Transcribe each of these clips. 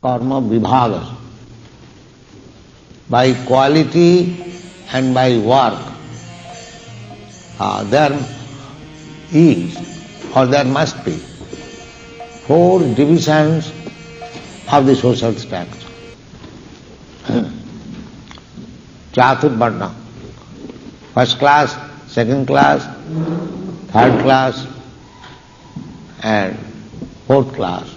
karma vibhagas. By quality and by work, there is or there must be 4 divisions of the social structure. Chaturvarna, first class, second class, third class and fourth class.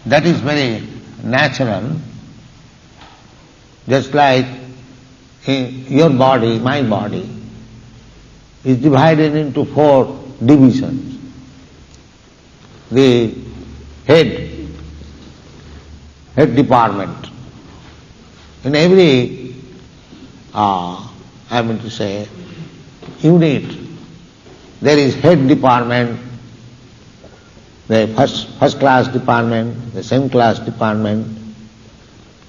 That is very natural, just like your body, my body, is divided into 4 divisions. The head department. In every, unit, there is head department, the first class department, the second class department.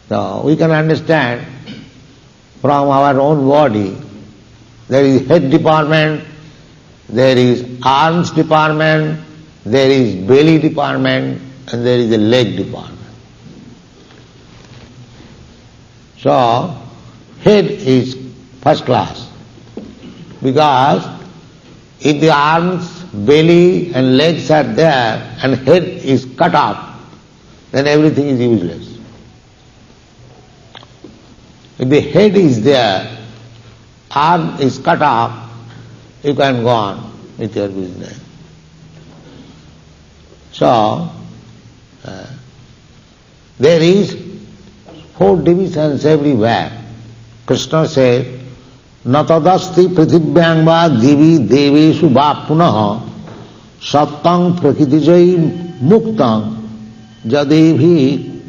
So we can understand from our own body, there is head department, there is arms department, there is belly department, and there is a leg department. So, head is first class, because if the arms, belly and legs are there and head is cut off, then everything is useless. If the head is there, arm is cut off, you can go on with your business. So, there is 4 divisions everywhere. Krishna says, Natadasti prithivyang va divi deveshu va punaha sattang prakritijai muktang jadevi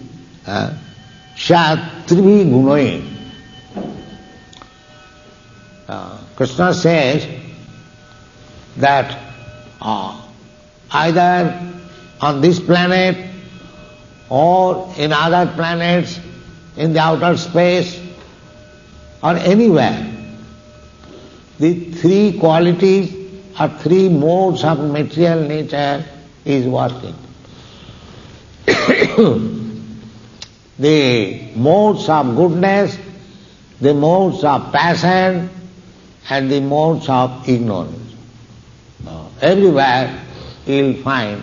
shatrivi gunoi. Krishna says that either on this planet or in other planets, in the outer space or anywhere, the 3 qualities or 3 modes of material nature is working. The modes of goodness, the modes of passion and the modes of ignorance. Everywhere you will find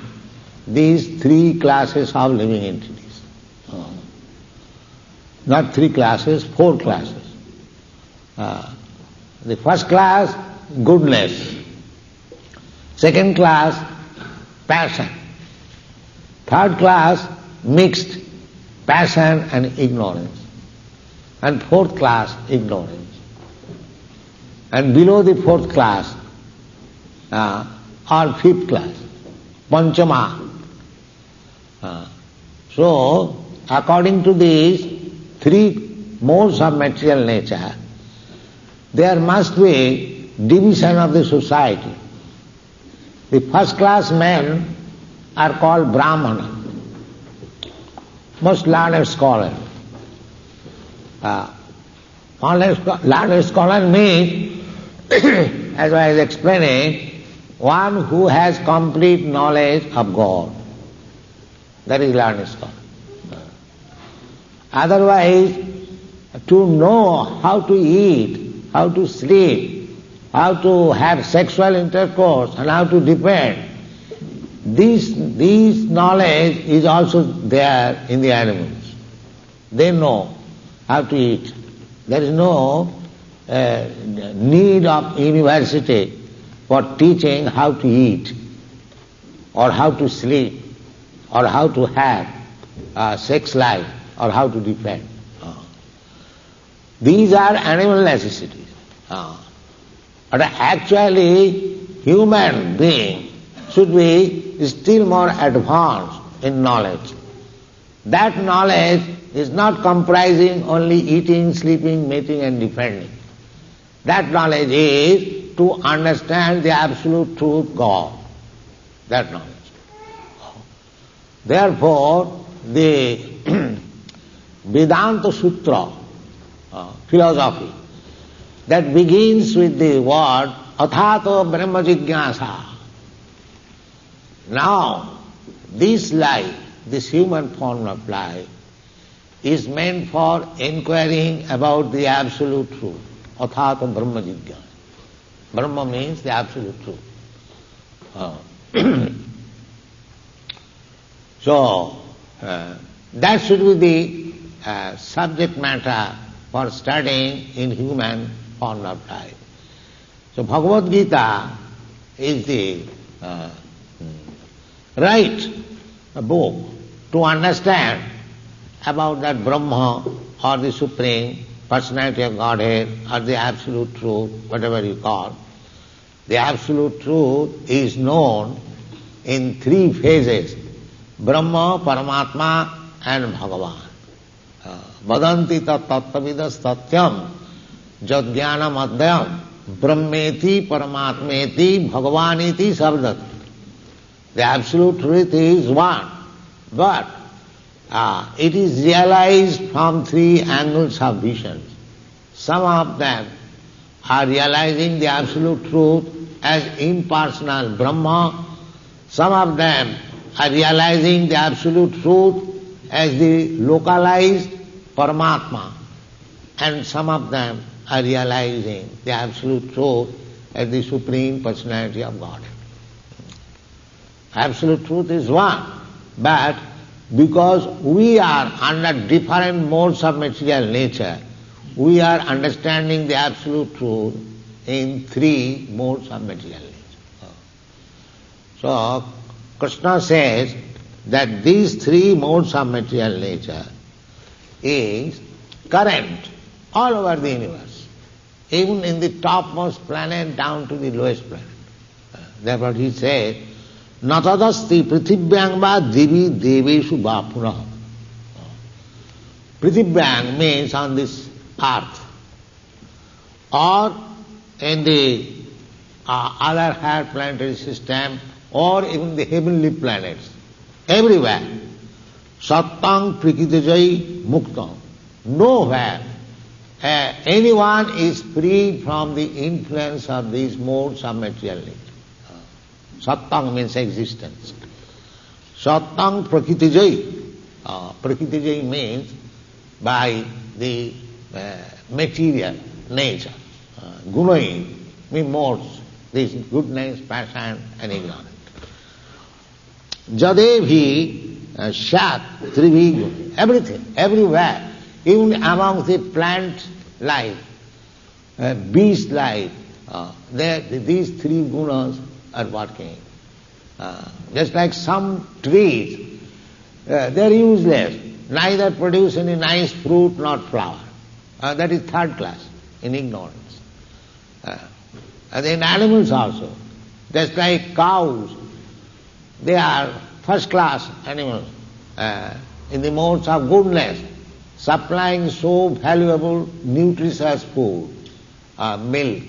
these 3 classes of living entities. Not 3 classes, 4 classes. The first class, goodness. Second class, passion. Third class, mixed, passion and ignorance. And fourth class, ignorance. And below the fourth class, or fifth class, panchama. So, according to these 3 modes of material nature, there must be division of the society. The first class men are called Brahmana, most learned scholar. Learned scholar means, as I was explaining, one who has complete knowledge of God. That is learned scholar. Otherwise, to know how to eat, how to sleep, how to have sexual intercourse and how to defend, this knowledge is also there in the animals. They know how to eat. There is no need of university for teaching how to eat or how to sleep or how to have sex life or how to defend. These are animal necessities. But actually, human being should be still more advanced in knowledge. That knowledge is not comprising only eating, sleeping, mating and defending. That knowledge is to understand the absolute truth, God. That knowledge. Therefore, the Vedanta Sutra philosophy that begins with the word Athato Brahma Jigyasa. Now, this life, this human form of life, is meant for inquiring about the absolute truth. Athata Brahma Jigya. Brahma means the absolute truth. So, that should be the subject matter for studying in human form of life. So Bhagavad Gita is the right book to understand about that Brahma or the Supreme Personality of Godhead or the Absolute Truth, whatever you call. The Absolute Truth is known in three phases: Brahma, Paramatma and Bhagavan. Vadanti tat tattvavidas tatyam jadjnanam adhyam brahmeti paramatmeti bhagavaniti sabdati. The Absolute Truth is one, but it is realized from three angles of vision. Some of them are realizing the Absolute Truth as impersonal Brahma. Some of them are realizing the Absolute Truth as the localized Paramatma. And some of them are realizing the Absolute Truth as the Supreme Personality of God. Absolute Truth is one, but because we are under different modes of material nature, we are understanding the Absolute Truth in three modes of material nature. So, Krishna says that these three modes of material nature is current all over the universe, even in the topmost planet down to the lowest planet. Therefore he says, Natadasti prithivyang va divi deveshu va punah. Prithivyang means on this earth, or in the other higher planetary system, or even the heavenly planets, everywhere. Sattang prakritijai muktam. Nowhere anyone is free from the influence of these modes of material nature. Sattang means existence. Sattang prakritijai. Prakritijai means by the material nature. Gunai means modes, this goodness, passion and ignorance. Jadebhi shat trivig, everything, everywhere, even among the plant life, beast life, these three gunas are working. Just like some trees, they are useless, neither produce any nice fruit nor flower. That is third class in ignorance. And in animals also, just like cows, they are first class animals in the modes of goodness, supplying so valuable, nutritious food, milk.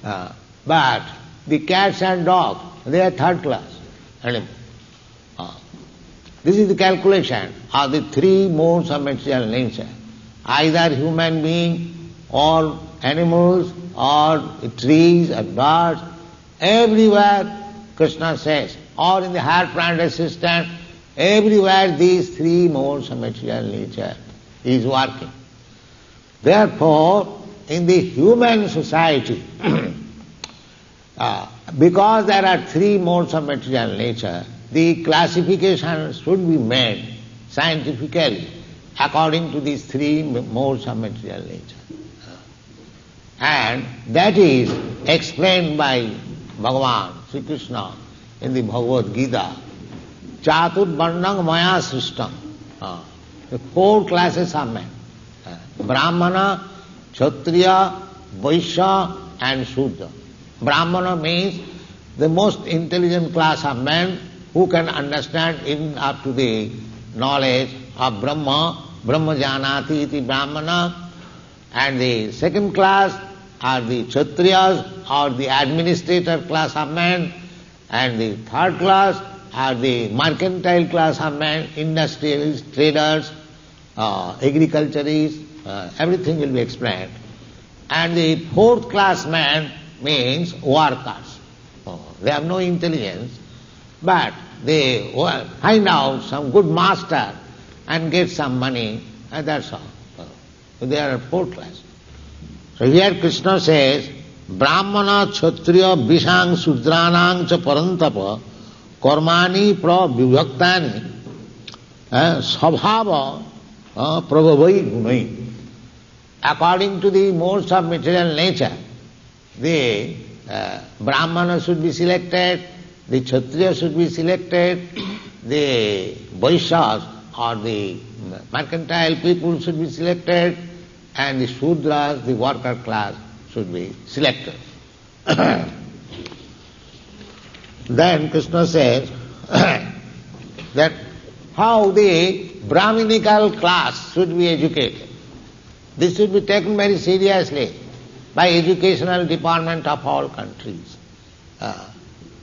But the cats and dogs, they are third class animals. This is the calculation of the three modes of material nature. Either human being or animals or trees or birds, everywhere Krishna says, or in the higher planetary system, everywhere these three modes of material nature is working. Therefore, in the human society, because there are three modes of material nature, the classification should be made scientifically according to these three modes of material nature. And that is explained by Bhagavan, Sri Krishna, in the Bhagavad Gita. Chatur Varnang Maya Srishtam. The four classes are men. Brahmana, Kshatriya, Vaishya and Shudra. Brahmana means the most intelligent class of men who can understand even up to the knowledge of Brahma, Brahma Janati iti Brahmana. And the second class are the Kshatriyas or the administrator class of men, and the third class are the mercantile class of men, industrialists, traders, agriculturists, everything will be explained. And the fourth class men means workers. They have no intelligence, but they find out some good master and get some money, and that's all. So they are fourth class. So here Krishna says, Brahmana, Kshatriya, Vishang, Sudranang cha Parantapa, Karmani Pravibhaktani, Sabhava, Prabhavai Gunai. According to the modes of material nature, the Brahmana should be selected, the Kshatriya should be selected, the Vaishyas or the mercantile people should be selected, and the Shudras, the worker class, should be selected. Then Krishna says that how the Brahminical class should be educated. This should be taken very seriously by educational department of all countries.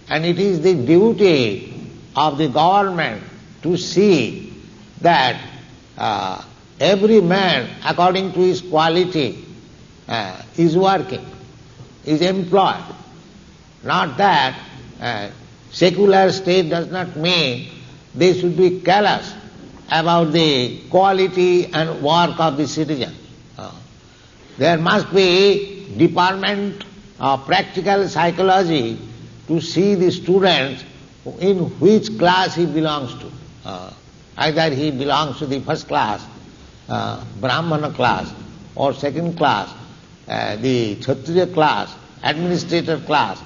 And it is the duty of the government to see that every man, according to his quality, is working, is employed. Not that secular state does not mean they should be callous about the quality and work of the citizen. There must be department of practical psychology to see the student in which class he belongs to. Either he belongs to the first class, Brahmana class, or second class, the Kshatriya class, administrator class,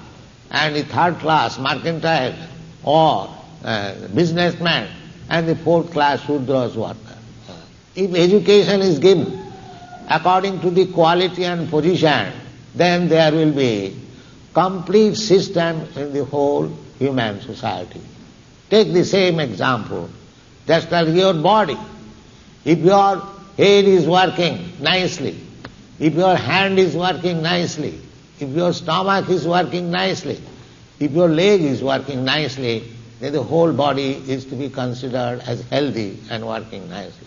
and the third class, mercantile, or businessman, and the fourth class, Shudras worker. If education is given according to the quality and position, then there will be complete system in the whole human society. Take the same example, just as your body. If your head is working nicely, if your hand is working nicely, if your stomach is working nicely, if your leg is working nicely, then the whole body is to be considered as healthy and working nicely.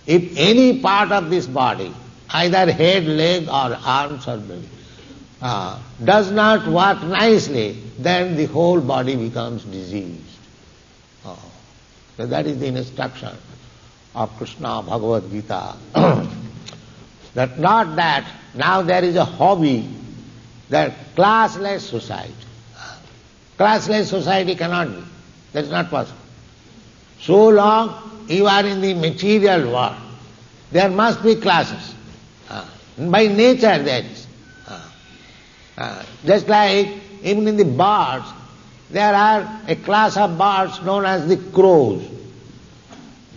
If any part of this body, either head, leg or arms or belly, does not work nicely, then the whole body becomes diseased. So that is the instruction of Krishna Bhagavad Gita. That not that now there is a hobby, that classless society. Classless society cannot be. That is not possible. So long you are in the material world, there must be classes. By nature there is. Just like even in the birds, there are a class of birds known as the crows.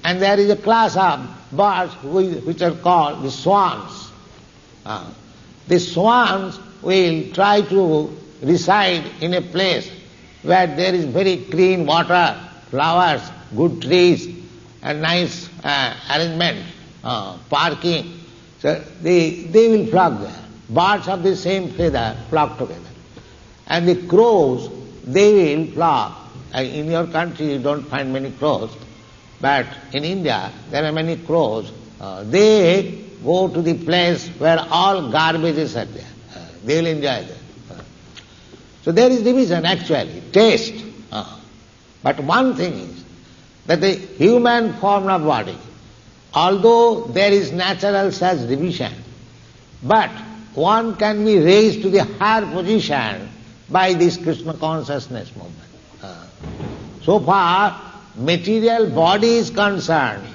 And there is a class of birds which are called the swans. The swans will try to reside in a place where there is very clean water, flowers, good trees, and nice arrangement, parking. So they will flock there. Birds of the same feather flock together. And the crows, they will flock. In your country you don't find many crows, but in India there are many crows. They go to the place where all garbages are there. They will enjoy that. So there is division actually, taste. But one thing is that the human form of body, although there is natural such division, but one can be raised to the higher position by this Krishna consciousness movement. So far, material body is concerned,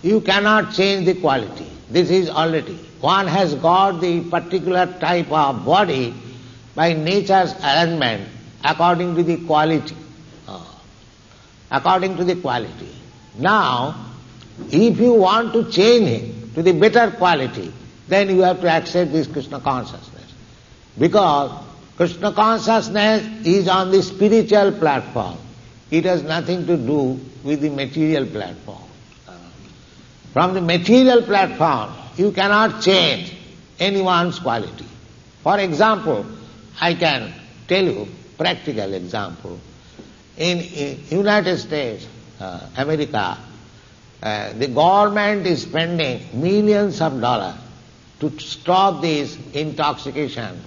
you cannot change the quality. This is already. One has got the particular type of body by nature's arrangement according to the quality. According to the quality. Now, if you want to change it to the better quality, then you have to accept this Krishna consciousness. Because Krishna consciousness is on the spiritual platform. It has nothing to do with the material platform. From the material platform, you cannot change anyone's quality. For example, I can tell you practical example. In United States, America, the government is spending millions of dollars to stop this intoxication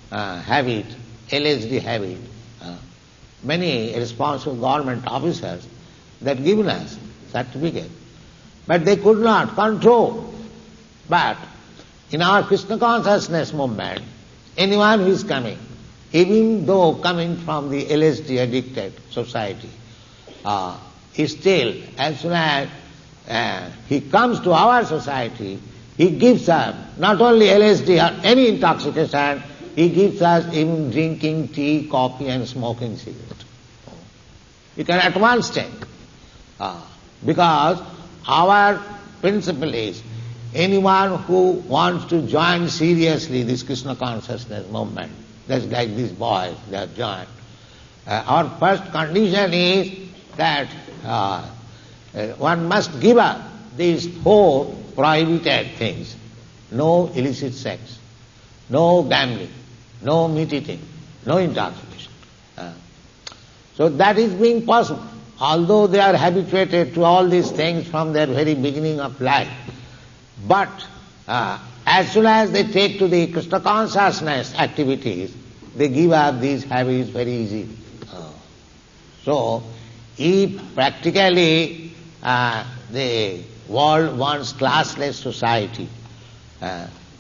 habit, LSD habit. many responsible government officers, they had given us certificate. But they could not control. But in our Krishna consciousness movement, anyone who is coming, even though coming from the LSD addicted society, is still, as soon as he comes to our society, he gives us not only LSD or any intoxication, he gives us even drinking tea, coffee and smoking cigarette. You can at once take. Because our principle is, anyone who wants to join seriously this Krishna consciousness movement, just like these boys, they have joined. Our first condition is that one must give up these 4 prohibited things. No illicit sex, no gambling, no meat eating, no intoxication. So that is being possible. Although they are habituated to all these things from their very beginning of life. But as soon as they take to the Krishna consciousness activities, they give up these habits very easily. So, if practically the world wants classless society,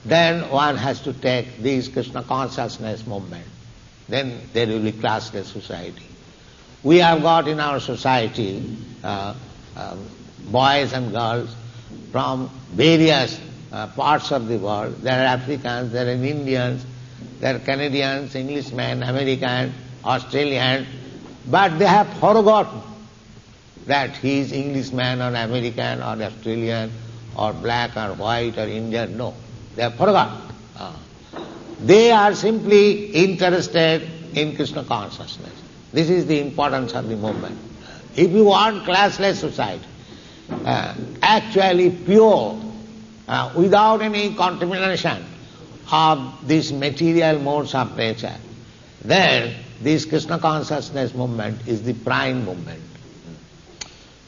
then one has to take this Krishna consciousness movement. Then there will be classless society. We have got in our society boys and girls from various parts of the world. There are Africans, there are Indians, there are Canadians, Englishmen, Americans, Australians, but they have forgotten that he is Englishman or American or Australian or black or white or Indian. No, they have forgotten. They are simply interested in Krishna consciousness. This is the importance of the movement. If you want classless society, actually pure, without any contamination of these material modes of nature, then this Krishna consciousness movement is the prime movement.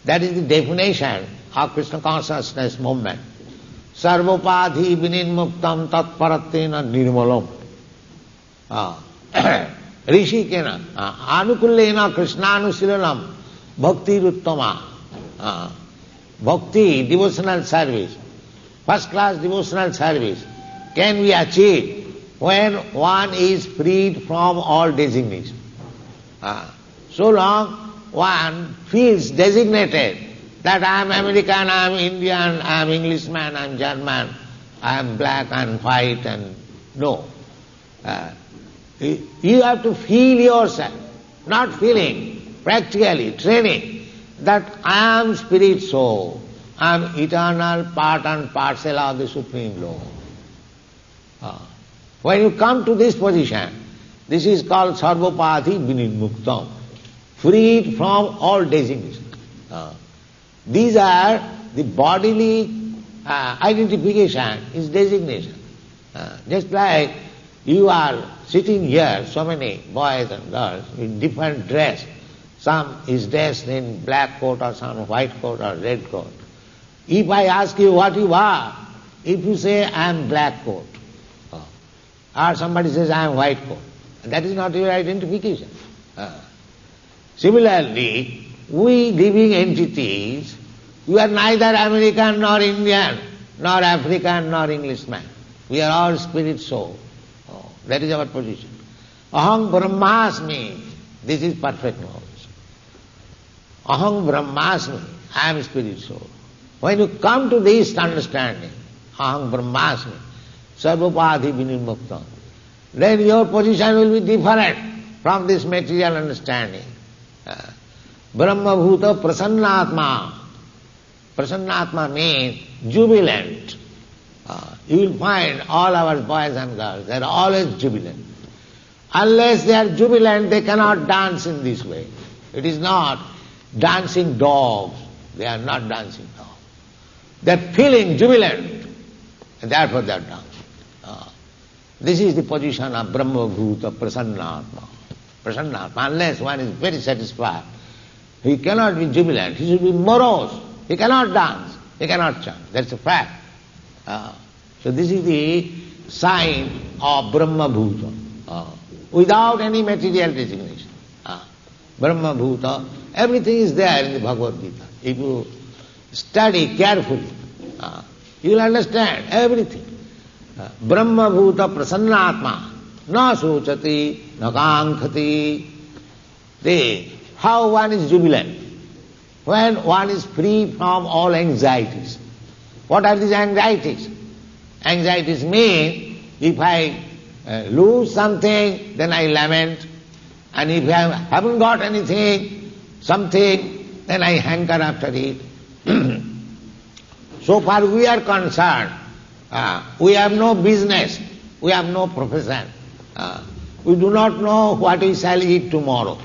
That is the definition of Krishna consciousness movement. Sarvopadhi vinirmuktam tatparatena nirmalam. Rishikena anukullena krishnanushilanam bhakti ruttama. Bhakti, devotional service, first class devotional service can be achieved when one is freed from all designation. So long one feels designated that I am American, I am Indian, I am Englishman, I am German, I am black and white, and no. You have to feel yourself, not feeling, practically training that I am spirit soul, I am eternal part and parcel of the Supreme Lord. When you come to this position, this is called sarvopadhi vinirmuktam, freed from all designation. These are the bodily identification is designation. Just like you are sitting here, so many boys and girls in different dress. Some is dressed in black coat or some white coat or red coat. If I ask you what you are, if you say I am black coat, or somebody says I am white coat, that is not your identification. Similarly, we living entities, we are neither American nor Indian, nor African nor Englishman. We are all spirit soul. That is our position. Aham brahmasmi, this is perfect knowledge. Aham brahmasmi, I am spirit soul. When you come to this understanding, aham brahmasmi, sarvopadhi vinirmuktam, then your position will be different from this material understanding. Brahma bhuta prasannatma. Prasannatma means jubilant. You will find all our boys and girls, they are always jubilant. Unless they are jubilant, they cannot dance in this way. It is not dancing dogs. They are not dancing dogs. They are feeling jubilant, and therefore they are dancing. This is the position of Brahma Bhuta Prasannatma. Prasannatma, unless one is very satisfied, he cannot be jubilant, he should be morose. He cannot dance, he cannot chant. That's a fact. So this is the sign of Brahma Bhuta, without any material designation. Brahma Bhuta, everything is there in the Bhagavad Gita. If you study carefully, you will understand everything. Brahma Bhuta Prasannatma, na sochati, na kankhati. How one is jubilant? When one is free from all anxieties. What are these anxieties? Anxieties mean, if I lose something, then I lament. And if I haven't got anything, something, then I hanker after it. So far we are concerned, we have no business, we have no profession. We do not know what we shall eat tomorrow.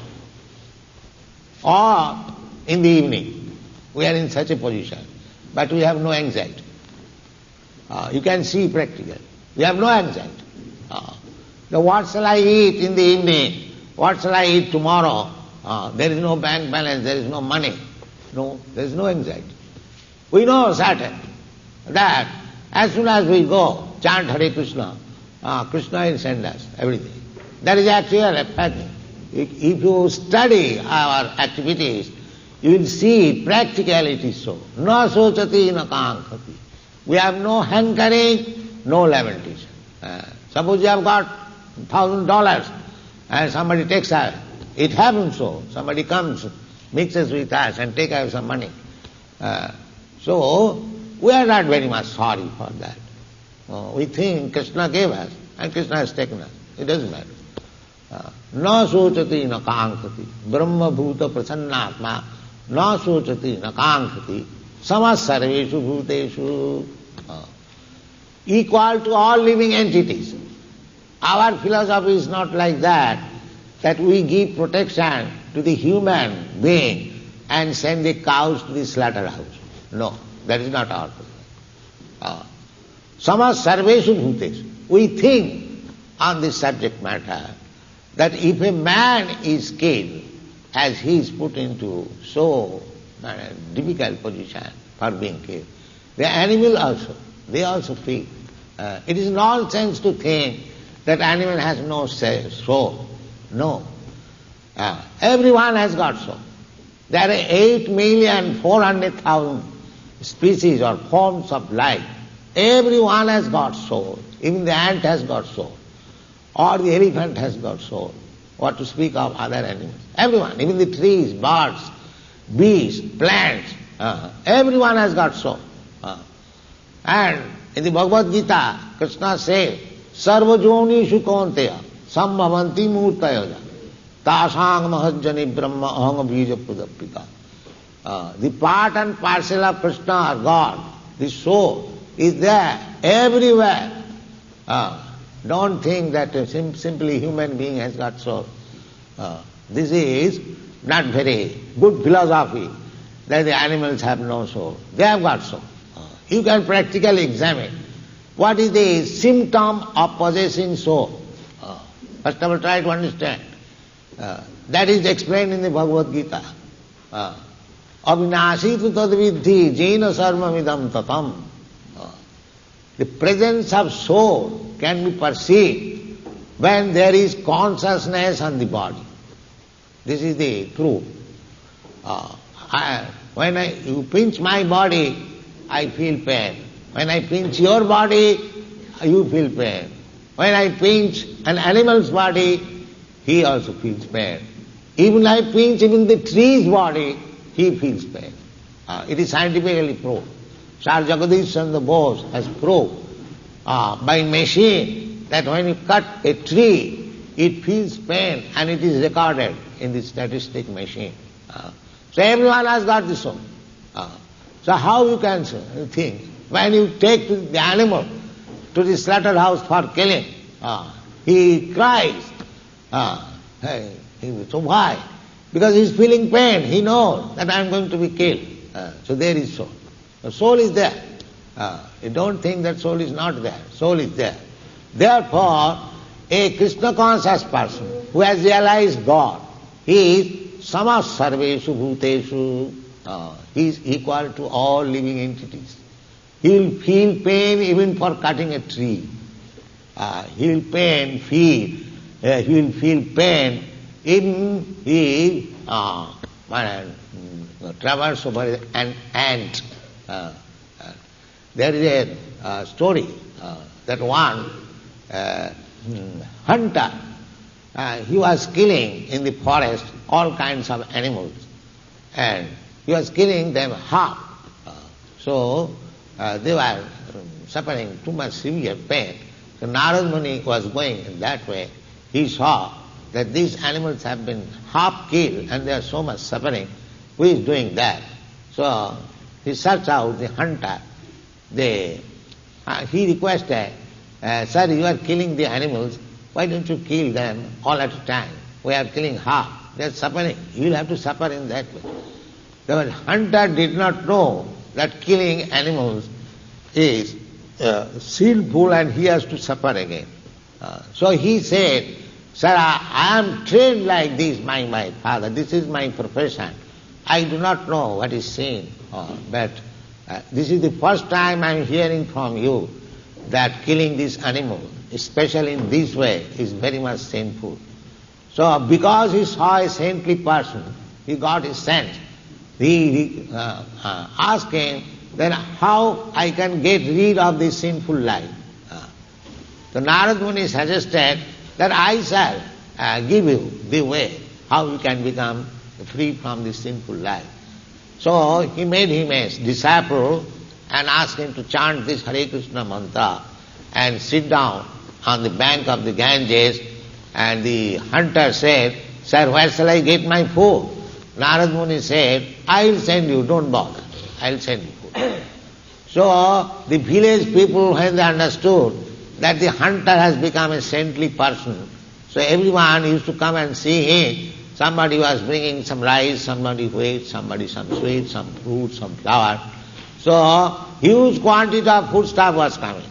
Or in the evening, we are in such a position, but we have no anxiety. You can see practically, we have no anxiety. What shall I eat in the evening? What shall I eat tomorrow? There is no bank balance, there is no money. No, there is no anxiety. We know certain that as soon as we go, chant Hare Krishna, Krishna will send us everything. That is actual fact. If you study our activities, you will see practically it is so. Na sochati na kankhati. We have no hankering, no lamentation. Suppose you have got $1,000 and somebody takes out. It happens so. Somebody comes, mixes with us and takes out some money. So, we are not very much sorry for that. We think Krishna gave us and Krishna has taken us. It doesn't matter. Na sochati na kankhati. Brahma bhuta prasannatma. Na sochati na kankhati. Samas sarveshu bhuteshu. Equal to all living entities. Our philosophy is not like that we give protection to the human being and send the cows to the slaughterhouse. No, that is not our philosophy. Samas sarveshu bhuteshu. We think on this subject matter that if a man is killed, as he is put into so difficult position for being killed, the animal also, they also feel. It is nonsense to think that animal has no soul. No. Everyone has got soul. There are 8,400,000 species or forms of life. Everyone has got soul. Even the ant has got soul. Or the elephant has got soul. What to speak of other animals. Everyone, even the trees, birds, bees, plants, everyone has got soul. And in the Bhagavad Gita, Krishna says, Sarvajonishu konteya sambhavanti murtayoja tasang mahajjani brahma aham bija pradapita. The part and parcel of Krishna or God, the soul, is there everywhere. Don't think that simply human being has got soul. This is not very good philosophy, that the animals have no soul. They have got soul. You can practically examine what is the symptom of possessing soul. First of all, try to understand. That is explained in the Bhagavad Gita. Avinasi tu tadvidhi jena sarvamidam tatam. The presence of soul can be perceived when there is consciousness on the body. This is the truth. When you pinch my body, I feel pain. When I pinch your body, you feel pain. When I pinch an animal's body, he also feels pain. Even I pinch even the tree's body, he feels pain. It is scientifically proved. Sir Jagadish Chandra Bose has proved by machine that when you cut a tree, it feels pain and it is recorded in the statistic machine. So everyone has got this soul. So how you can think? When you take the animal to the slaughterhouse for killing, he cries. So why? Because he is feeling pain. He knows that I am going to be killed. So there is soul. The soul is there. You don't think that soul is not there. Soul is there. Therefore, a Krishna conscious person who has realized God, he is samas sarveshu bhuteshu. He is equal to all living entities. He will feel pain even for cutting a tree. He will feel pain even he traversed over an ant. There is a story that one hunter, he was killing in the forest all kinds of animals, and he was killing them half. So they were suffering too much severe pain. So Narad Muni was going in that way. He saw that these animals have been half killed and they are so much suffering. Who is doing that? So he searched out the hunter. He requested, sir, you are killing the animals, why don't you kill them all at a time? We are killing half. They are suffering. You will have to suffer in that way. The hunter did not know that killing animals is sinful and he has to suffer again. So he said, sir, I am trained like this by my father. This is my profession. I do not know what is sin, but this is the first time I am hearing from you that killing this animal, especially in this way, is very much sinful. So because he saw a saintly person, he got his sense. He asked him, then how I can get rid of this sinful life? So Narad Muni suggested that I shall give you the way how you can become free from this sinful life. So he made him a disciple and asked him to chant this Hare Krishna mantra and sit down on the bank of the Ganges. And the hunter said, sir, where shall I get my food? Narad Muni said, I will send you, don't bother, I will send you food. So the village people, when they understood that the hunter has become a saintly person, so everyone used to come and see him. Somebody was bringing some rice, somebody wheat, somebody some sweet, some fruit, some flour. So huge quantity of foodstuff was coming.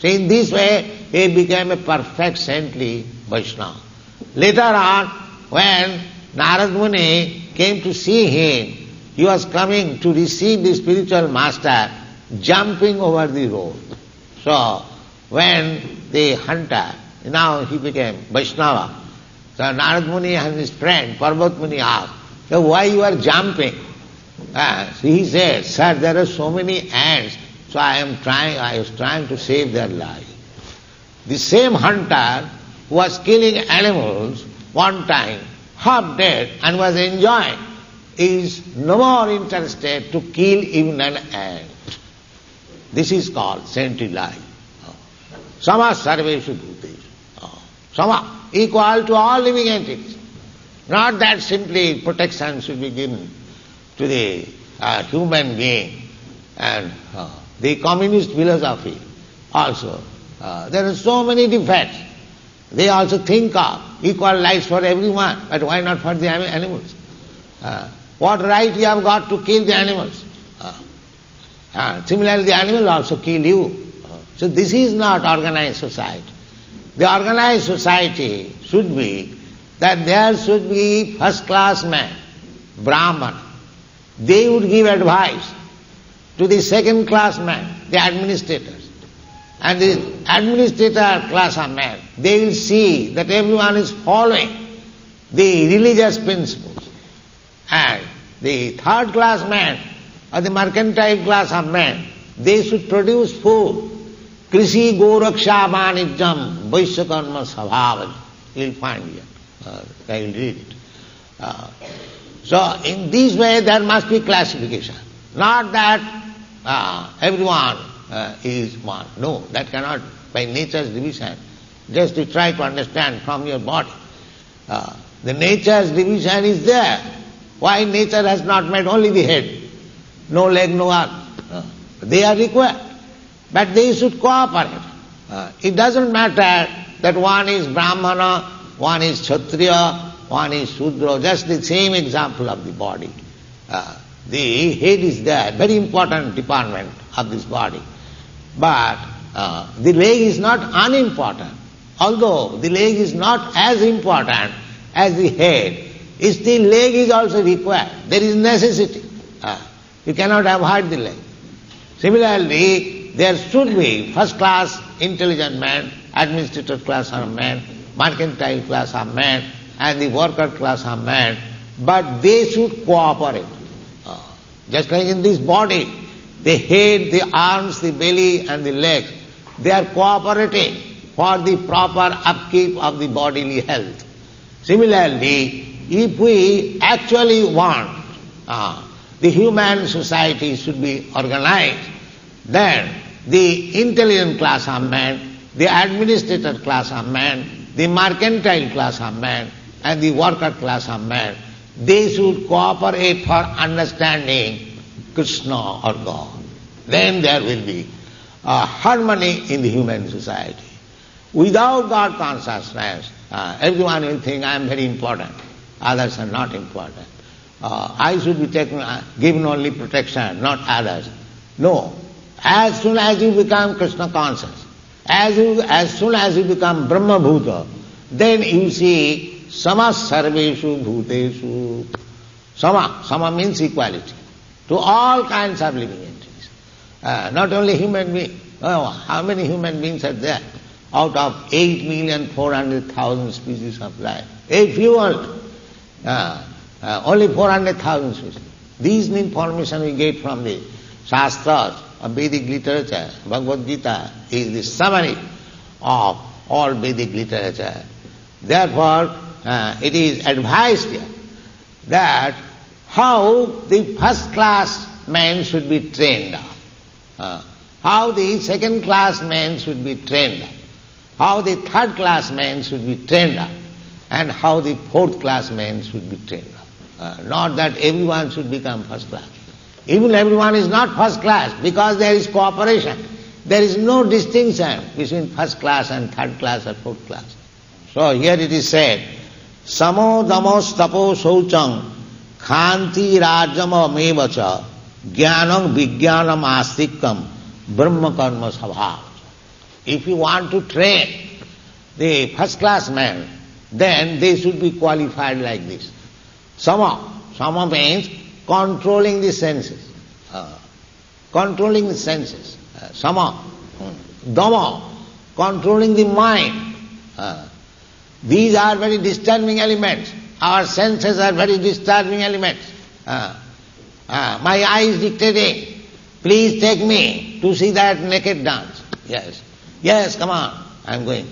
So in this way, he became a perfect saintly Vaishnava. Later on, when Narad Muni came to see him, he was coming to receive the spiritual master, jumping over the road. So when the hunter, now he became Vaishnava, so Narad Muni and his friend Parvat Muni asked, so why you are jumping? So he said, sir, there are so many ants, so I was trying to save their life. The same hunter who was killing animals one time, half dead, and was enjoying, is no more interested to kill even an ant. This is called saintly life. Sama sarveshu bhutesh. Sama, equal to all living entities. Not that simply protection should be given to the human being. And the communist philosophy also, there are so many defects. They also think of equal rights for everyone, but why not for the animals? What right you have got to kill the animals? Similarly, the animal also kill you. So this is not organized society. The organized society should be that there should be first-class men, Brahman. They would give advice to the second-class men, the administrators. And the administrator class of men, they will see that everyone is following the religious principles. And the third-class men, or the mercantile class of men, they should produce food. Krishi Goraksha Vanijam Vaishyakarma Sabhavaj. You will find here. I will read it. So in this way there must be classification. Not that everyone is one. No, that cannot by nature's division. Just to try to understand from your body. The nature's division is there. Why nature has not made only the head? No leg, no arm. They are required. But they should cooperate. It doesn't matter that one is Brahmana, one is Kshatriya, one is Shudra, just the same example of the body. The head is there, very important department of this body. But the leg is not unimportant. Although the leg is not as important as the head, still leg is also required. There is necessity. You cannot avoid the leg. Similarly, there should be first-class intelligent man, administrative class of man, mercantile class of man, and the worker class are men, but they should cooperate. Just like in this body, the head, the arms, the belly and the legs, they are cooperating for the proper upkeep of the bodily health. Similarly, if we actually want the human society should be organized, then the intelligent class are men, the administrator class are men, the mercantile class are men, and the worker class are men. They should cooperate for understanding Krishna or God. Then there will be harmony in the human society. Without God consciousness, everyone will think I am very important, others are not important. I should be given only protection, not others. No. As soon as you become Krishna conscious, as soon as you become Brahma Bhuta, then you see sama sarveshu bhuteshu. Sama means equality to all kinds of living entities. Not only human beings. How many human beings are there? Out of 8,400,000 species of life. If you want, only 400,000 species. These information we get from the Shastras, of Vedic literature. Bhagavad Gita is the summary of all Vedic literature. Therefore, it is advised here that how the first class man should be trained up, how the second class man should be trained up, how the third class man should be trained up, and how the fourth class man should be trained up. Not that everyone should become first class. Even everyone is not first class because there is cooperation. There is no distinction between first class and third class or fourth class. So here it is said, Samo damos tapo sauchang khanti rajama mevacha jnanam vijnanam astikam brahma karma sabha. If you want to train the first class man, then they should be qualified like this. Sama means controlling the senses. Controlling the senses. Sama. Dhamma. Controlling the mind. These are very disturbing elements. Our senses are very disturbing elements. My eye is dictating. Please take me to see that naked dance. Yes. Yes, come on. I am going.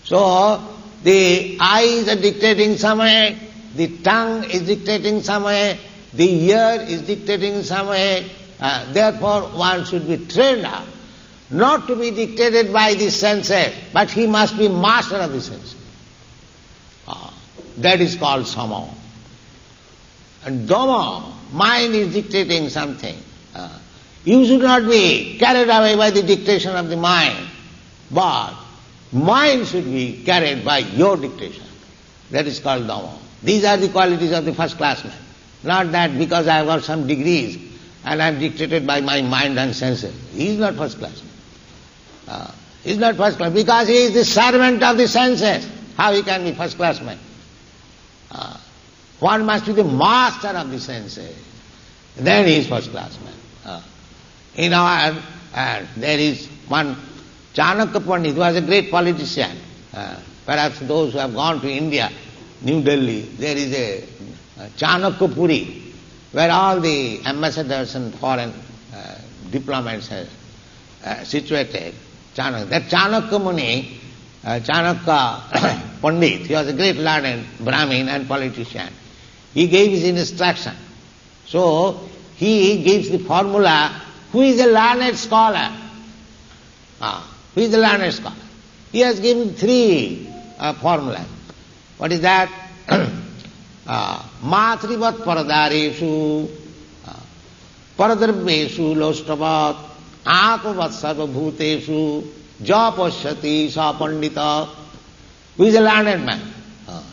So, the eyes are dictating some way, the tongue is dictating some way, the ear is dictating some way. Therefore, one should be trained up, not to be dictated by the senses, but he must be master of the senses. That is called sama. And dhamma, mind is dictating something. You should not be carried away by the dictation of the mind, but mind should be carried by your dictation. That is called dhamma. These are the qualities of the first class man. Not that because I have got some degrees and I am dictated by my mind and senses. He is not first class man. He is not first class because he is the servant of the senses. How he can be first class man? One must be the master of the senses. Then he is first class man. In our, there is one Chanakya Pandit, who was a great politician. Perhaps those who have gone to India, New Delhi, there is a Chanakya Puri, where all the ambassadors and foreign diplomats are situated. That Chanakya Muni, Chanakya Pandit, he was a great learned Brahmin and politician. He gave his instruction. So he gives the formula, who is a learned scholar? Who is the learned scholar? He has given three formulas. What is that? Matrivat paradareshu, paradravyeshu lostavat, atmavat sarvabhuteshu, japashyati sa pandita. Who is a learned man?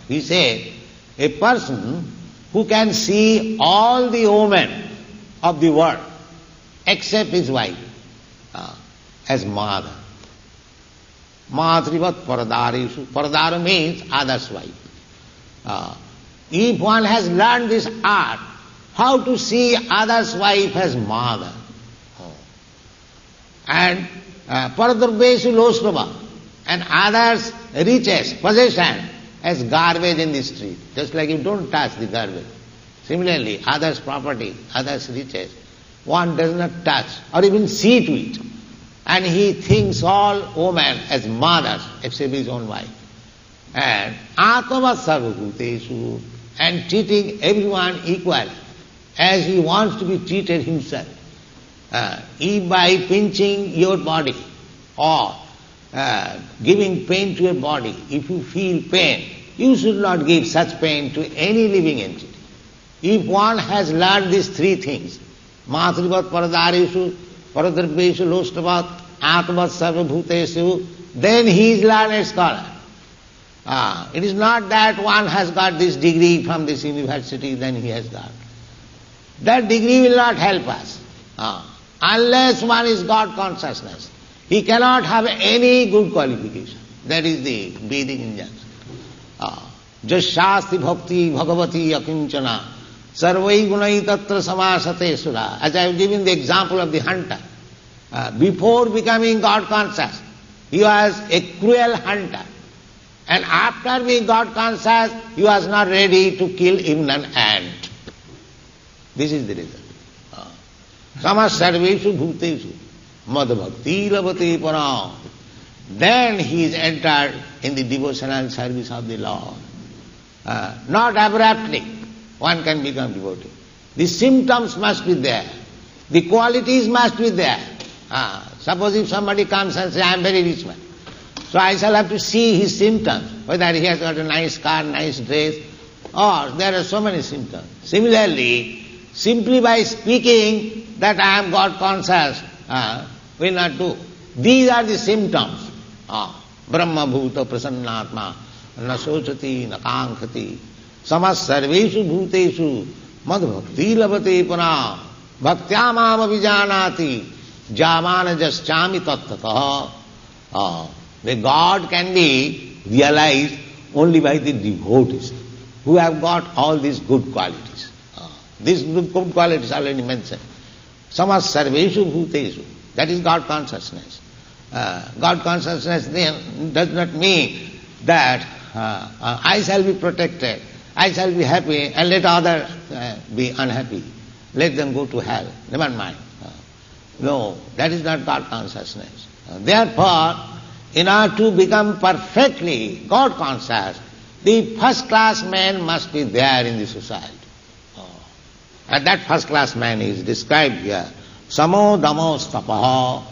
He said, a person who can see all the women of the world except his wife as mother. Matrivat paradareshu. Paradara means other's wife. If one has learned this art, how to see other's wife as mother. And paradravyeshu losnava, and others' riches, possession, as garbage in the street, just like you don't touch the garbage. Similarly, others' property, others' riches, one does not touch or even see to it. And he thinks all women as mothers, except his own wife. And atmavat sarvabhuteshu, and treating everyone equal as he wants to be treated himself. If by pinching your body or giving pain to your body, if you feel pain, you should not give such pain to any living entity. If one has learned these three things, matrivat paradareshu, paradravyeshu lostavat, atmavat sarvabhuteshu, then he is learned scholar. It is not that one has got this degree from this university, then he has got. That degree will not help us. Unless one is God consciousness, he cannot have any good qualification. That is the Vedic injunction. Jasyasti bhakti bhagavati akinchana sarvai gunai tatra samasate sura. As I have given the example of the hunter. Before becoming God conscious, he was a cruel hunter. And after being God conscious, he was not ready to kill even an ant. This is the reason. Samas sarveshu bhuteshu mad bhakti lavate param. Then he is entered in the devotional service of the Lord. Not abruptly one can become devotee. The symptoms must be there. The qualities must be there. Suppose if somebody comes and says, I am very rich man, so I shall have to see his symptoms, whether he has got a nice car, nice dress, or there are so many symptoms. Similarly, simply by speaking that I am God conscious will not do. These are the symptoms. Brahma bhuta prasannatma na sochati na kankhati samas sarveshu bhuteshu mad bhakti lavate pana bhaktyamam avijanati jamana jaschami tattataha. The God can be realized only by the devotees who have got all these good qualities. These good qualities already mentioned. Samas sarveshu bhuteshu, that is God consciousness. God consciousness then does not mean that I shall be protected, I shall be happy, and let others be unhappy. Let them go to hell. Never mind. No, that is not God consciousness. Therefore, in order to become perfectly God conscious, the first class man must be there in the society. And that first class man is described here. Samo damo stapaha.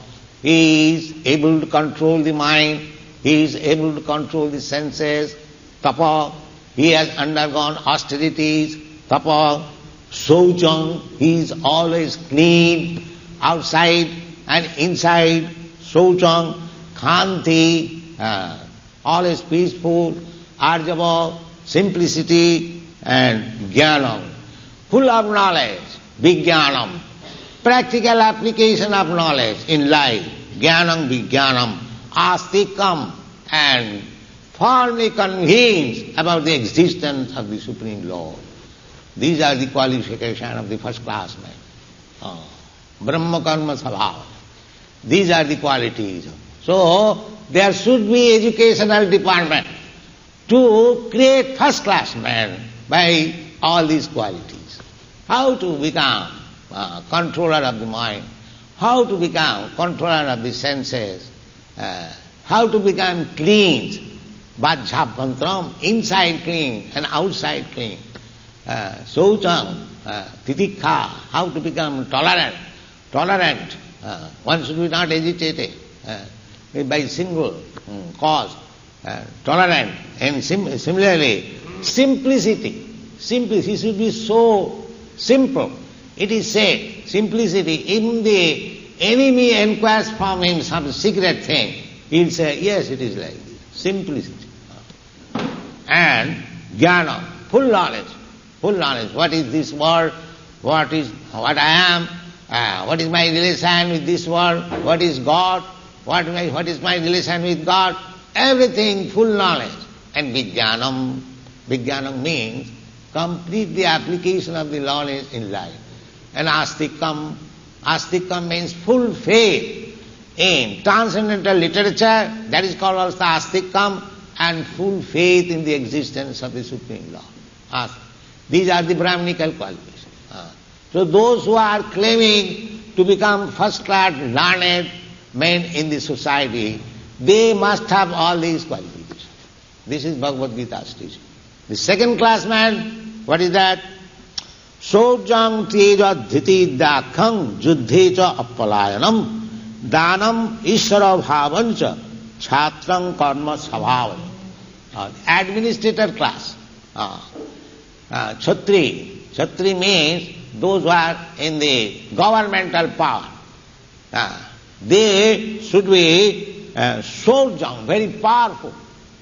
He is able to control the mind, he is able to control the senses. Tapa, he has undergone austerities. Tapa, Shoucham, he is always clean, outside and inside. Shoucham, Khanti, always peaceful. Arjava, simplicity, and Jnanam, full of knowledge. Vijnanam, practical application of knowledge in life. Jnanam vijnanam, astikam, and firmly convinced about the existence of the Supreme Lord. These are the qualifications of the first class man. Brahma karma sabhava. These are the qualities. So there should be educational department to create first class man by all these qualities. How to become controller of the mind, how to become controller of the senses, how to become clean, vajjhapantram, inside clean and outside clean. Shoucham, titikha, how to become tolerant. One should be not agitated by single cause. Tolerant, and similarly, simplicity. He should be so simple. It is said, simplicity, even the enemy inquires from him some secret thing, he will say, yes, it is like this. Simplicity. And jnana, full knowledge. What is this world? What I am? What is my relation with this world? What is God? What is my relation with God? Everything, full knowledge. And vijnanam. Vijnanam means complete the application of the knowledge in life. And astikam. Astikam means full faith in transcendental literature. That is called also astikam. and full faith in the existence of the Supreme Lord. These are the Brahminical qualifications. So those who are claiming to become first-class learned men in the society, they must have all these qualifications. This is Bhagavad Gita's teaching. The second-class man, what is that? Sojang teja dhiti dakhang juddhecha appalayanam danam ishara bhavancha chatrang karma sabhavan. Administrator class. Kshatri means those who are in the governmental power. They should be Sojang, very powerful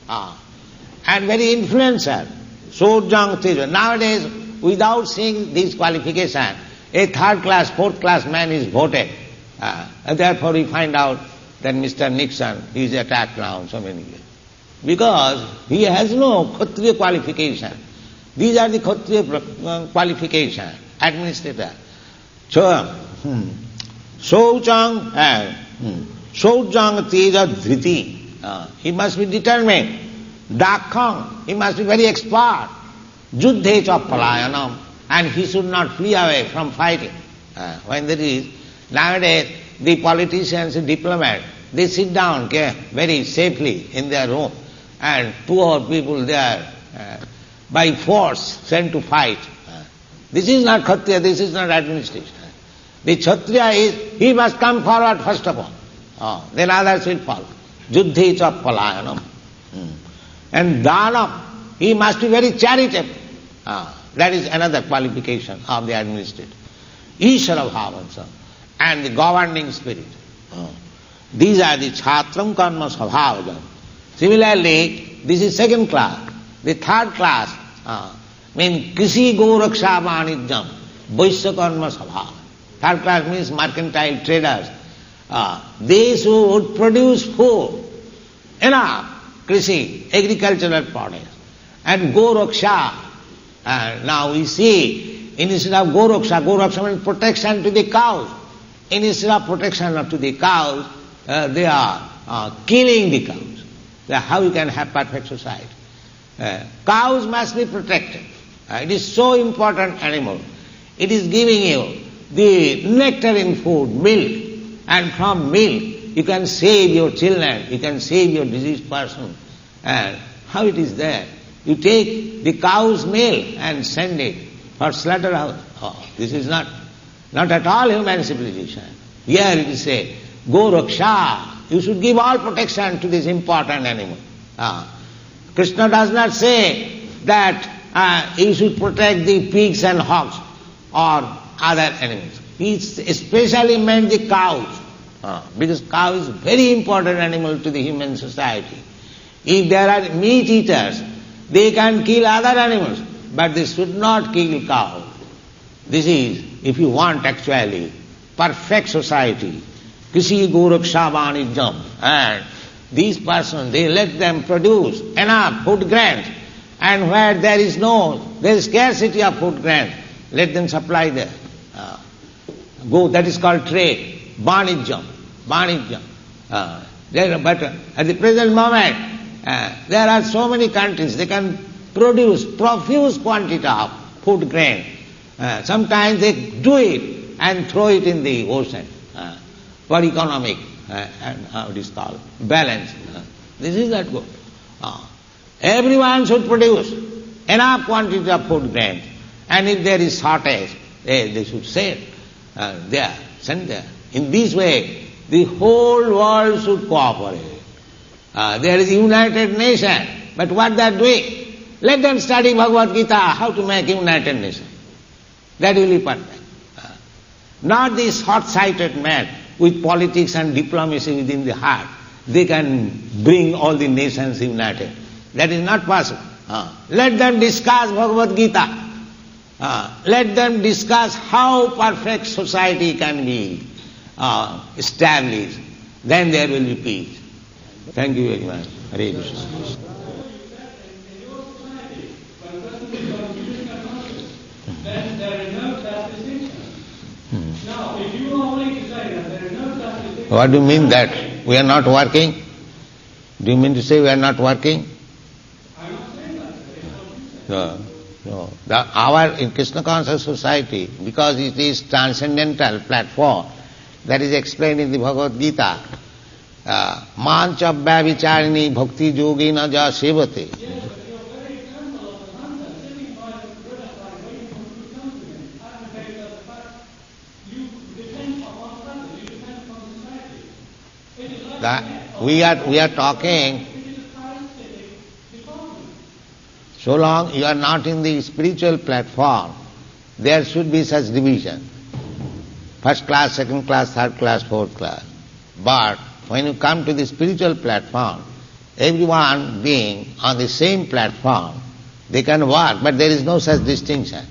and very influential. Sojang teja. Nowadays, without seeing these qualifications, a third-class, fourth-class man is voted. And therefore we find out that Mr. Nixon is attacked now so many years. Because he has no Kshatriya qualification. These are the Kshatriya qualifications, administrator. So, Sojang teja dhriti. He must be determined. Dakhang, he must be very expert. Juddhecha palayanam, and he should not flee away from fighting. When there is, nowadays, the politicians and diplomats, they sit down very safely in their room, and poor people they are by force sent to fight. This is not Kshatriya, this is not administration. The Kshatriya is, he must come forward first of all, then others will follow. Juddhecha palayanam. And dhanam, he must be very charitable. That is another qualification of the administrator. Ishara bhavansa, and the governing spirit. These are the chatram karma sabhavajam. Similarly, this is second class. The third class means krisi goraksha vanijjam, vaishya karma sabhav. Third class means mercantile traders. These who would produce food, enough, krisi, agricultural products, and goraksha. Now we see, instead of goraksha means protection to the cows. Instead of protection to the cows, they are killing the cows. How you can have perfect society? Cows must be protected. It is so important animal. It is giving you the nectar in food, milk, and from milk you can save your children, you can save your diseased person. And how it is there? You take the cow's milk and send it for slaughterhouse. This is not at all human civilization. Here it is said, go raksha. You should give all protection to this important animal. Krishna does not say that you should protect the pigs and hogs or other animals. He especially meant the cows, because cow is very important animal to the human society. If there are meat eaters, they can kill other animals, but they should not kill cows. This is, if you want actually, perfect society. Krisi goraksha vanijjam. And these persons, they let them produce enough food grains. And where there is scarcity of food grains, let them supply there. That is called trade. Vanijjam. But at the present moment, there are so many countries, they can produce profuse quantity of food grain. Sometimes they do it and throw it in the ocean for economic and how it is called, balance. This is not good. Everyone should produce enough quantity of food grain, and if there is shortage, they should send there. In this way, the whole world should cooperate. There is a United Nation, but what they are doing? Let them study Bhagavad Gita, how to make United Nation. That will be perfect. Not these short-sighted men with politics and diplomacy within the heart. They can bring all the nations united. That is not possible. Let them discuss Bhagavad Gita. Let them discuss how perfect society can be established. Then there will be peace. Thank you very much. Hare Krishna. Then there is no class distinction. Now, if you only decide that there is no class distinction... What do you mean that? We are not working? Do you mean to say we are not working? No, no. In Krishna Conscious Society, because it is transcendental platform, that is explained in the Bhagavad Gita, mancha vyavicharini bhakti yogina ja sevate. Yes, but you're very careful of the mantra, sitting by the Buddha side, waiting for him to come to him. I'm afraid of the fact you depend upon others, you depend upon society. It is like That we are talking. it is a parasitic department. So long you are not in the spiritual platform, there should be such division. First class, second class, third class, fourth class. But when you come to the spiritual platform, everyone being on the same platform, they can work, but there is no such distinction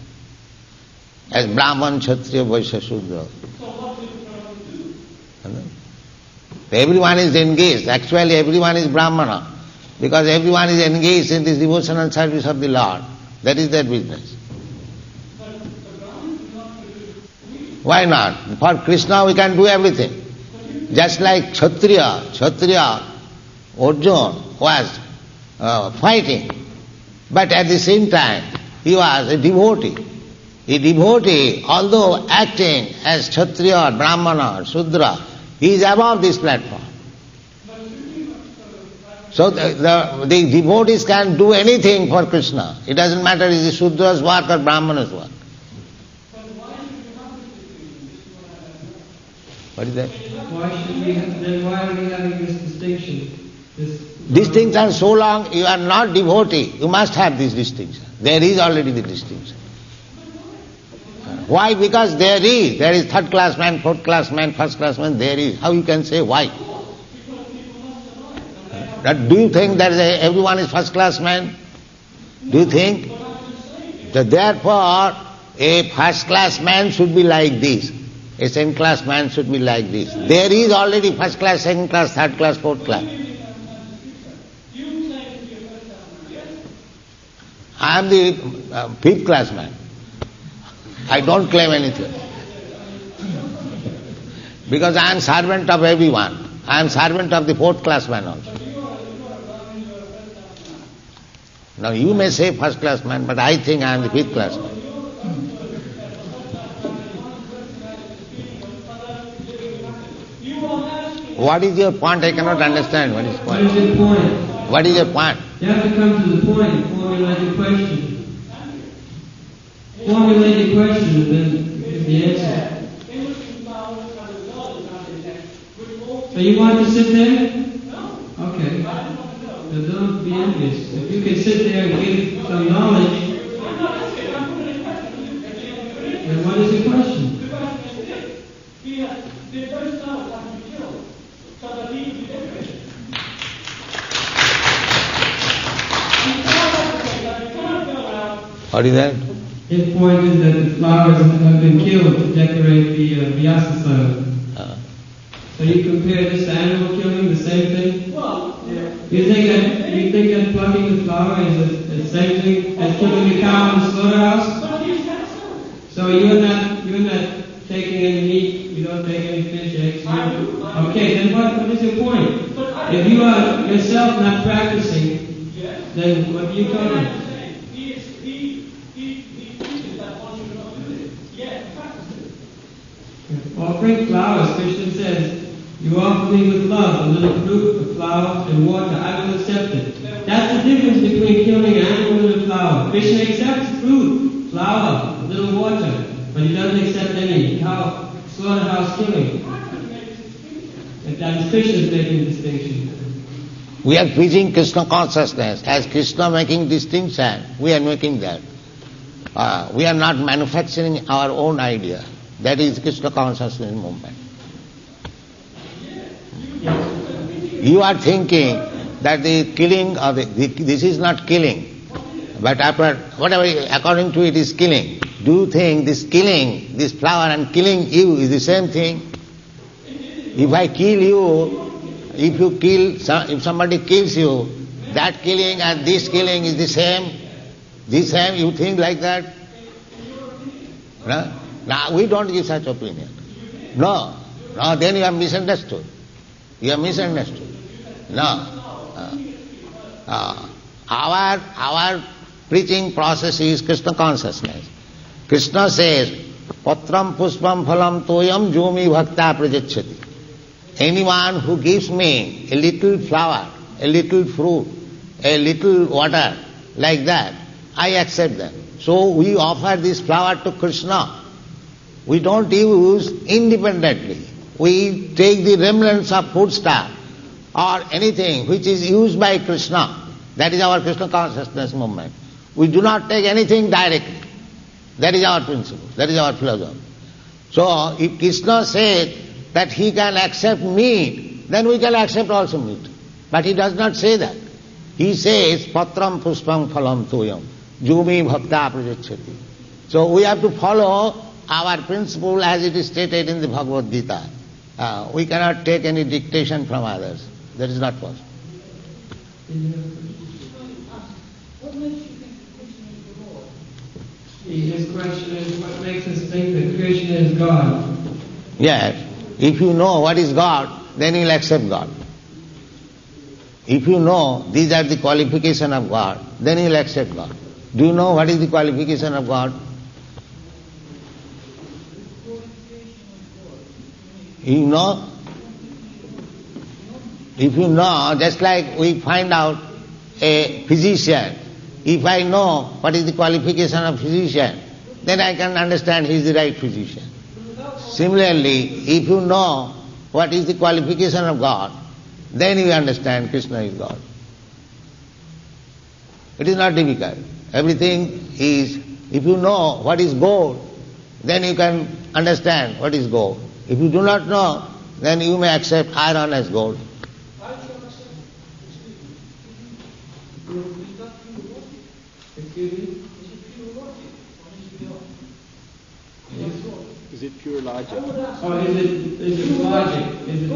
as Brahman, Kshatriya, Vaishya, Shudra. So what will the Brahman do? Everyone is engaged. Actually everyone is Brahmana, because everyone is engaged in this devotional service of the Lord. That is their business. But the Brahman is not to do. Why not? For Krishna we can do everything. Just like Kshatriya, Arjuna was fighting, but at the same time he was a devotee. A devotee, although acting as Kshatriya, or Brahmana, or Shudra, he is above this platform. So the devotees can do anything for Krishna. It doesn't matter is it Shudra's work or Brahmana's work. What is that? Why are we having this distinction? Distinction, so long you are not devotee, you must have this distinction. There is already the distinction. Why? Because there is third class man, fourth class man, first class man, there is. How you can say why? Do you think that everyone is first class man? Do you think? So therefore, a first class man should be like this. A second class man should be like this. There is already first class, second class, third class, fourth class. I am the fifth class man. I don't claim anything. Because I am servant of everyone. I am servant of the fourth class man also. Now you may say first class man, but I think I am the fifth class man. What is your point? I cannot understand. What is What is your point? What is your point? You have to come to the point and formulate your question. Formulate your question and then give the answer. So you want to sit there? Okay. Then don't be envious. If you can sit there and give some knowledge, then what is your question? The first son has to be killed so that he can be decorated. What is that? His point is that the flowers have been killed to decorate the Vyasasana. So you compare this to animal killing, the same thing? Well, You think that plucking the flower is the same thing as killing the cow in the slaughterhouse? but he's got son. So you're not taking any meat, you don't take any fish, eggs. Okay, then what is your point? If you are yourself not practicing, then what are you talking? He teaches that one should not do this. Yes, practice it. Offering flowers, Krishna says, you offer me with love, a little fruit, a flower, and water, I will accept it. That's the difference between killing an animal and a flower. Krishna accepts fruit, flower, a little water, but he doesn't accept any slaughterhouse killing. And that is Krishna's making distinction. We are preaching Krishna consciousness. As Krishna making distinction, we are making that. We are not manufacturing our own idea. That is Krishna consciousness movement. You are thinking that the killing of this is not killing, but according to it is killing. Do you think this killing, this flower and killing you is the same thing? If I kill you, if somebody kills you, that killing and this killing is the same? The same, you think like that? No? Now we don't give such opinion. No, then you have misunderstood. You have misunderstood. No. Our preaching process is Krishna consciousness. Krishna says, Patram puspam phalam toyam jumi bhakta prajachyati. Anyone who gives me a little flower, a little fruit, a little water, like that, I accept them. So we offer this flower to Krishna. We don't use independently. We take the remnants of foodstuff or anything which is used by Krishna. That is our Krishna consciousness movement. We do not take anything directly. That is our principle. That is our philosophy. So if Krishna says that he can accept meat, then we can accept also meat. But he does not say that. He says, Patram puspam phalam toyam, jumi bhakta prajachyati. So we have to follow our principle as it is stated in the Bhagavad Gita. We cannot take any dictation from others. That is not possible. What makes you think that Krishna is the Lord? His question is, what makes us think that Krishna is God? Yes. If you know what is God, then you'll accept God. If you know these are the qualifications of God, then you'll accept God. Do you know what is the qualification of God? You know? If you know, just like we find out a physician, if I know what is the qualification of physician, then I can understand he is the right physician. Similarly, if you know what is the qualification of God, then you understand Krishna is God. It is not difficult. Everything is, if you know what is gold, then you can understand what is gold. If you do not know, then you may accept iron as gold. Is it pure logic? Or is it logic? Is it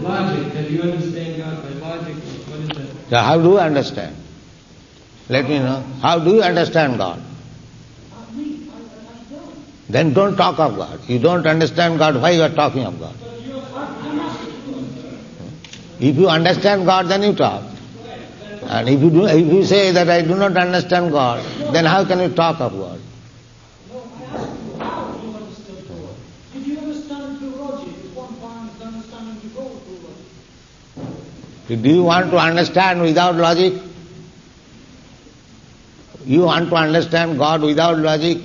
logic that you understand God by logic? What is that? So how do you understand? Let me know. How do you understand God? Then don't talk of God. You don't understand God, why you are talking of God? If you understand God, then you talk. And if you say that I do not understand God, then how can you talk of God? If you understand through logic, it's one point of understanding the goal through logic. Do you want to understand without logic? You want to understand God without logic?